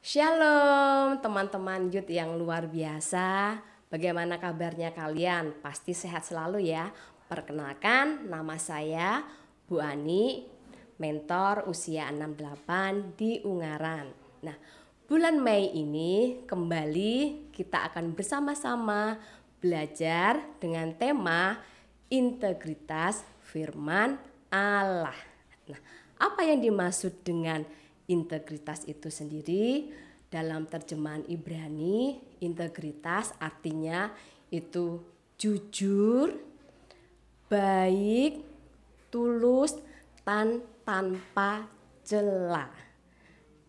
Shalom teman-teman Yud yang luar biasa. Bagaimana kabarnya kalian? Pasti sehat selalu ya. Perkenalkan, nama saya Bu Ani, mentor usia 68 di Ungaran. Nah, bulan Mei ini kembali kita akan bersama-sama belajar dengan tema integritas firman Allah. Nah, apa yang dimaksud dengan integritas itu sendiri? Dalam terjemahan Ibrani, integritas artinya itu jujur, baik, tulus, tanpa cela.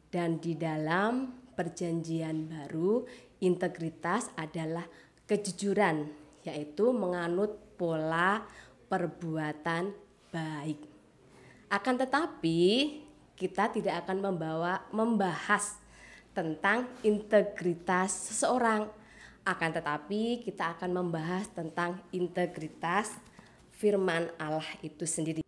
Dan di dalam perjanjian baru, integritas adalah kejujuran, yaitu menganut pola perbuatan baik. Akan tetapi kita tidak akan membahas tentang integritas seseorang. Akan tetapi kita akan membahas tentang integritas firman Allah itu sendiri.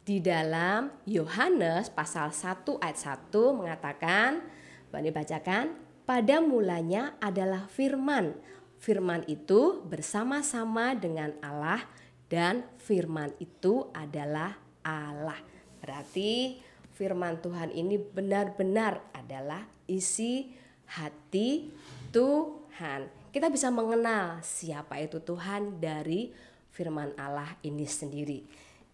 Di dalam Yohanes pasal 1 ayat 1 mengatakan, Bani bacakan, pada mulanya adalah firman. Firman itu bersama-sama dengan Allah dan firman itu adalah Allah. Berarti firman Tuhan ini benar-benar adalah isi hati Tuhan. Kita bisa mengenal siapa itu Tuhan dari firman Allah ini sendiri.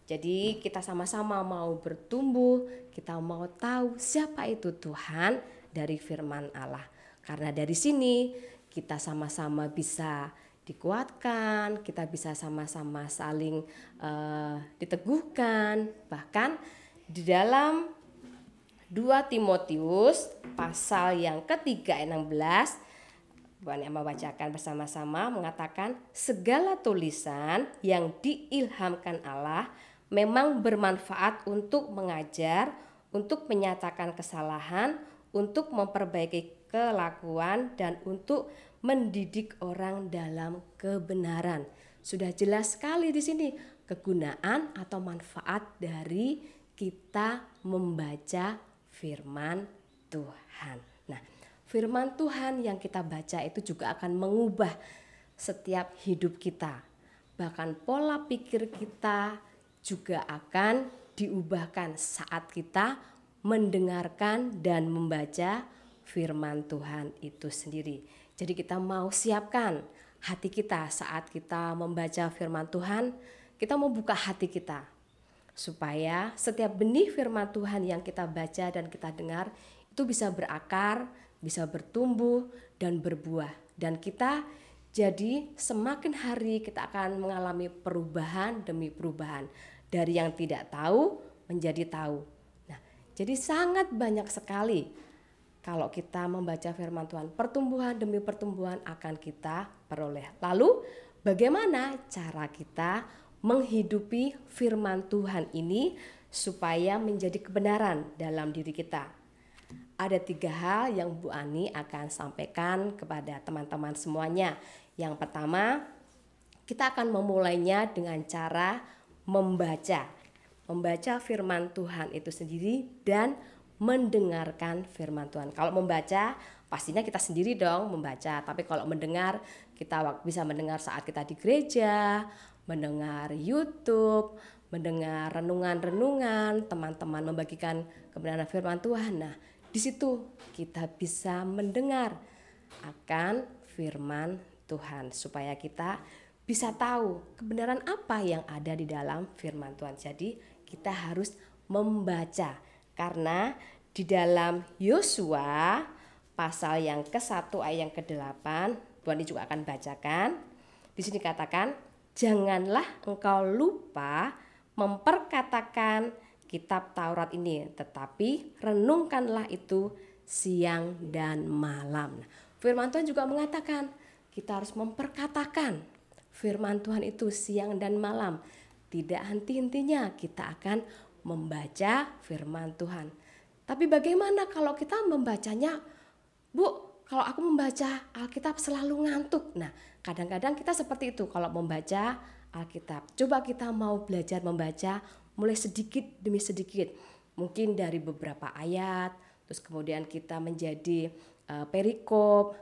Jadi kita sama-sama mau bertumbuh, kita mau tahu siapa itu Tuhan dari firman Allah. Karena dari sini kita sama-sama bisa dikuatkan, kita bisa sama-sama saling diteguhkan. Bahkan di dalam 2 Timotius pasal yang ketiga ayat 16, Bu Ani membacakan bersama-sama mengatakan segala tulisan yang diilhamkan Allah memang bermanfaat untuk mengajar, untuk menyatakan kesalahan, untuk memperbaiki kelakuan dan untuk mendidik orang dalam kebenaran. Sudah jelas sekali di sini kegunaan atau manfaat dari kita membaca firman Tuhan. Nah, firman Tuhan yang kita baca itu juga akan mengubah setiap hidup kita. Bahkan pola pikir kita juga akan diubahkan saat kita mendengarkan dan membaca firman Tuhan itu sendiri. Jadi kita mau siapkan hati kita saat kita membaca firman Tuhan, kita mau buka hati kita supaya setiap benih firman Tuhan yang kita baca dan kita dengar itu bisa berakar, bisa bertumbuh dan berbuah. Dan kita jadi semakin hari kita akan mengalami perubahan demi perubahan. Dari yang tidak tahu menjadi tahu. Nah, jadi sangat banyak sekali kalau kita membaca firman Tuhan, pertumbuhan demi pertumbuhan akan kita peroleh. Lalu bagaimana cara kita menghidupi firman Tuhan ini supaya menjadi kebenaran dalam diri kita? Ada 3 hal yang Bu Ani akan sampaikan kepada teman-teman semuanya. Yang pertama, kita akan memulainya dengan cara membaca firman Tuhan itu sendiri dan mendengarkan firman Tuhan. Kalau membaca pastinya kita sendiri dong membaca, tapi kalau mendengar kita bisa mendengar saat kita di gereja, mendengar YouTube, mendengar renungan-renungan, teman-teman membagikan kebenaran firman Tuhan. Nah, di situ kita bisa mendengar akan firman Tuhan supaya kita bisa tahu kebenaran apa yang ada di dalam firman Tuhan. Jadi kita harus membaca karena di dalam Yosua pasal yang ke-1 ayat yang ke-8, Bu Ani juga akan bacakan. Di sini katakan, janganlah engkau lupa memperkatakan kitab Taurat ini, tetapi renungkanlah itu siang dan malam. Firman Tuhan juga mengatakan kita harus memperkatakan firman Tuhan itu siang dan malam. Tidak henti-hentinya kita akan membaca firman Tuhan. Tapi bagaimana kalau kita membacanya, Bu, kalau aku membaca Alkitab selalu ngantuk. Nah, kadang-kadang kita seperti itu kalau membaca Alkitab. Coba kita mau belajar membaca mulai sedikit demi sedikit. Mungkin dari beberapa ayat, terus kemudian kita menjadi perikop,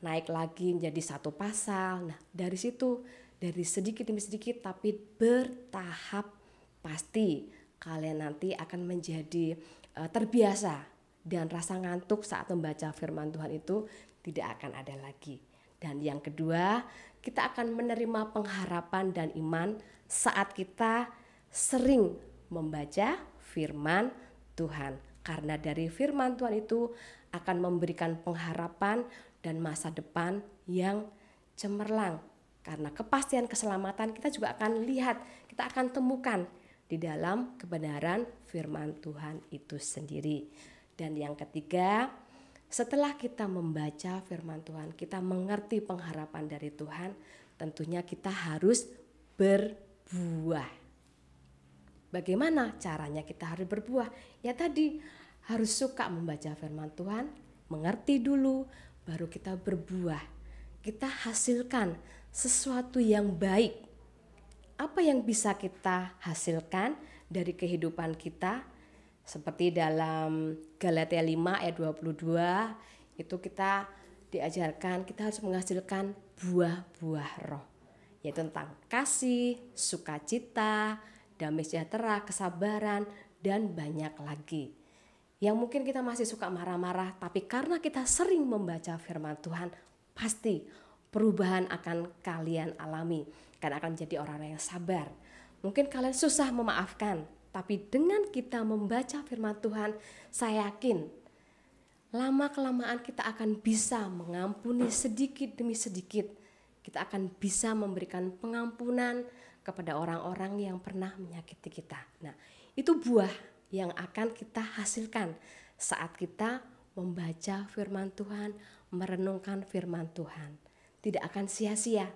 naik lagi menjadi satu pasal. Nah, dari situ, dari sedikit demi sedikit tapi bertahap, pasti kalian nanti akan menjadi terbiasa, dan rasa ngantuk saat membaca firman Tuhan itu tidak akan ada lagi. Dan yang kedua, kita akan menerima pengharapan dan iman saat kita sering membaca firman Tuhan. Karena dari firman Tuhan itu akan memberikan pengharapan dan masa depan yang cemerlang. Karena kepastian keselamatan kita juga akan lihat, kita akan temukan di dalam kebenaran firman Tuhan itu sendiri. Dan yang ketiga, setelah kita membaca firman Tuhan, kita mengerti pengharapan dari Tuhan, tentunya kita harus berbuah. Bagaimana caranya kita harus berbuah? Ya tadi, harus suka membaca firman Tuhan, mengerti dulu, baru kita berbuah. Kita hasilkan sesuatu yang baik. Apa yang bisa kita hasilkan dari kehidupan kita? Seperti dalam Galatia 5 ayat 22, itu kita diajarkan kita harus menghasilkan buah-buah roh. Yaitu tentang kasih, sukacita, damai sejahtera, kesabaran, dan banyak lagi. Yang mungkin kita masih suka marah-marah, tapi karena kita sering membaca firman Tuhan, pasti perubahan akan kalian alami. Karena akan menjadi orang yang sabar. Mungkin kalian susah memaafkan, tapi dengan kita membaca firman Tuhan, saya yakin lama-kelamaan kita akan bisa mengampuni sedikit demi sedikit. Kita akan bisa memberikan pengampunan kepada orang-orang yang pernah menyakiti kita. Nah, itu buah yang akan kita hasilkan saat kita membaca firman Tuhan, merenungkan firman Tuhan. Tidak akan sia-sia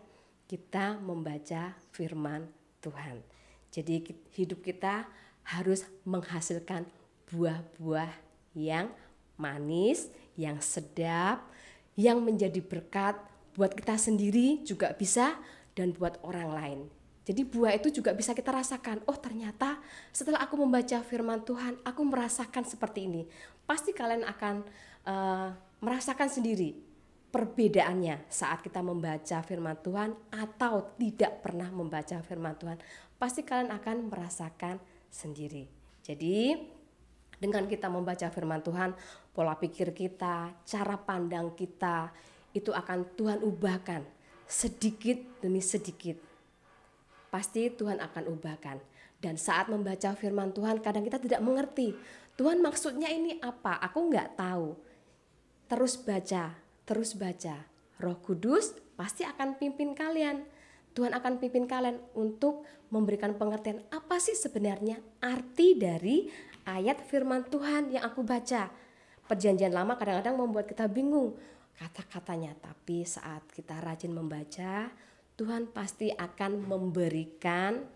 kita membaca firman Tuhan. Jadi hidup kita harus menghasilkan buah-buah yang manis, yang sedap, yang menjadi berkat buat kita sendiri juga bisa, dan buat orang lain. Jadi buah itu juga bisa kita rasakan. Oh, ternyata setelah aku membaca firman Tuhan, aku merasakan seperti ini. Pasti kalian akan merasakan sendiri perbedaannya saat kita membaca firman Tuhan atau tidak pernah membaca firman Tuhan. Pasti kalian akan merasakan sendiri. Jadi dengan kita membaca firman Tuhan, pola pikir kita, cara pandang kita, itu akan Tuhan ubahkan sedikit demi sedikit. Pasti Tuhan akan ubahkan. Dan saat membaca firman Tuhan, kadang kita tidak mengerti. Tuhan maksudnya ini apa? Aku nggak tahu. Terus baca, terus baca. Roh Kudus pasti akan pimpin kalian. Tuhan akan pimpin kalian untuk memberikan pengertian apa sih sebenarnya arti dari ayat firman Tuhan yang aku baca. Perjanjian lama kadang-kadang membuat kita bingung kata-katanya, tapi saat kita rajin membaca, Tuhan pasti akan memberikan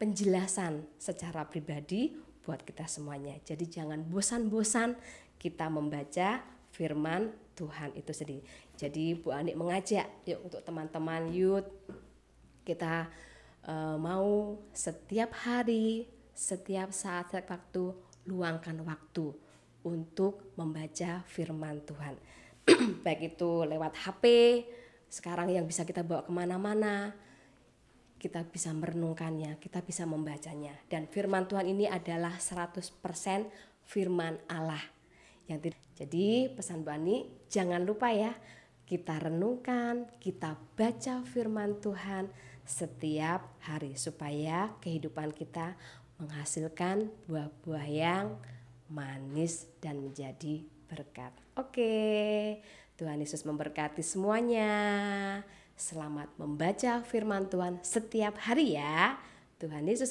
penjelasan secara pribadi buat kita semuanya. Jadi jangan bosan-bosan kita membaca firman Tuhan itu sendiri. Jadi Bu Ani mengajak yuk untuk teman-teman youth, kita mau setiap hari, setiap saat, setiap waktu, luangkan waktu untuk membaca firman Tuhan. Baik itu lewat HP, sekarang yang bisa kita bawa kemana-mana, kita bisa merenungkannya, kita bisa membacanya. Dan firman Tuhan ini adalah 100% firman Allah. Jadi pesan Bu Ani, jangan lupa ya, kita renungkan, kita baca firman Tuhan setiap hari supaya kehidupan kita menghasilkan buah-buah yang manis dan menjadi berkat. Oke, Tuhan Yesus memberkati semuanya. Selamat membaca firman Tuhan setiap hari ya. Tuhan Yesus